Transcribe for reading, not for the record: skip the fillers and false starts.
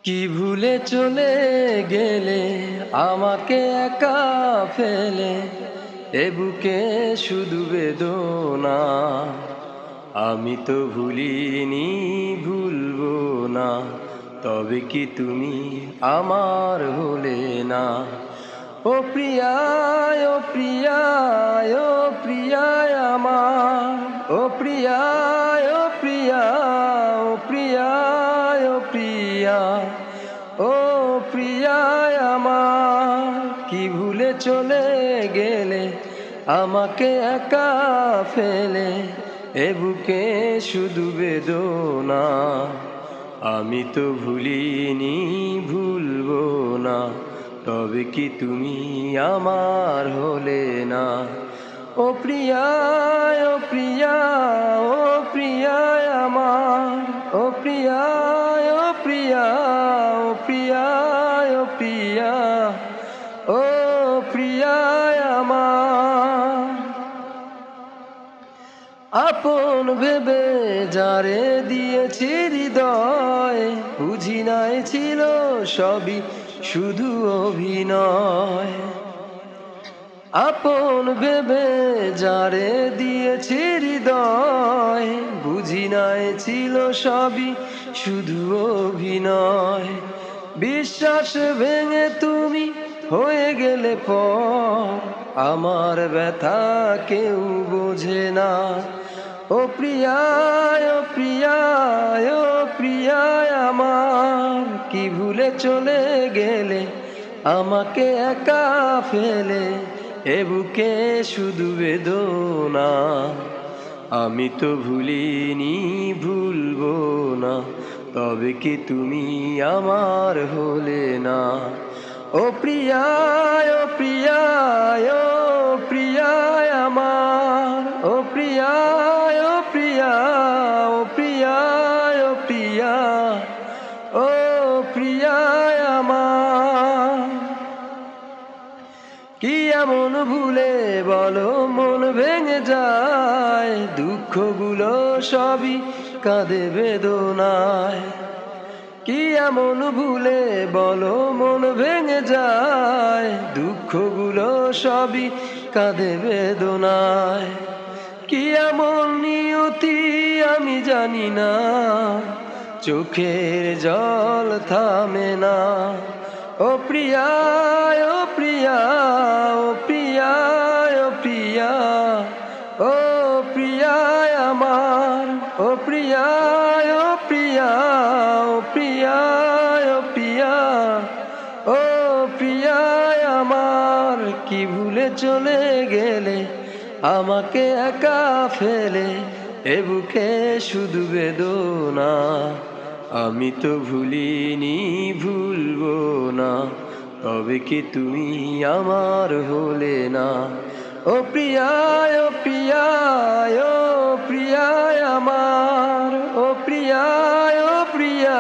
কি ভুলে চলে গেলে আমাকে একা ফেলে, এ বুকে শুধু বেদনা। আমি তো ভুলিনি, ভুলবো না, তবে কি তুমি আমার হলে না? ও প্রিয়া, ও প্রিয়া, ও প্রিয়া আমার, ও প্রিয়া, ও প্রিয়া, ও প্রিয়া, ও প্রিয়া, ও প্রিয়া আমার। কি ভুলে চলে গেলে আমাকে একা ফেলে, এ বুকে শুধু বেদনা। আমি তো ভুলিনি, ভুলবো না, তবে কি তুমি আমার হলে না? ও প্রিয়া, ও প্রিয়া, ও প্রিয়া আমার, ও প্রিয়া, ও প্রিয়া, ও প্রিয়া, ও প্রিয়া, ও প্রিয়া আমার। আপন ভেবে যারে দিয়েছি হৃদয়, বুঝি নাই ছিল সবই শুধু অভিনয়। আপন ভেবে যারে দিয়েছি হৃদয়, বুঝি নাই ছিল সবই শুধু অভিনয়। বিশ্বাস ভেঙে তুমি হয়ে গেলে পর, আমার ব্যথা কেউ বোঝে না। ও প্রিয়া, ও প্রিয়া, ও প্রিয়া আমার। কি ভুলে চলে গেলে আমাকে একা ফেলে, এ বুকে শুধু বেদনা। আমি তো ভুলিনি, ভুলবো না, তবে কি তুমি আমার হলে না? ও প্রিয়া, ও প্রিয়া, ও প্রিয়া আমার, ও প্রিয়া, ও প্রিয়া, ও প্রিয়া, ও প্রিয়া, ও প্রিয়া আমার। কি এমন ভুলে বলো মন ভেঙে যায়, দুঃখগুলো সবই কাঁদে বেদনায়। কি এমন ভুলে বলো মন ভেঙে যায়, দুঃখগুলো সবই কাঁদে বেদনায়। কি এমন নিয়তি আমি জানি না, চোখের জল থামে না। ও প্রিয়া, ও প্রিয়া, ও প্রিয়া, ও প্রিয়া, ও প্রিয়া আমার, ও প্রিয়া, ও প্রিয়া, ও প্রিয়া, ও প্রিয়া, ও প্রিয়া আমার। কি ভুলে চলে গেলে আমাকে একা ফেলে, এ বুকে শুধু বেদনা। আমি তো ভুলিনি, ভুলবো না, তবে কি তুমি আমার হলে না? ও প্রিয়া, ও প্রিয়া, ও প্রিয়া আমার, ও প্রিয়া, ও প্রিয়া,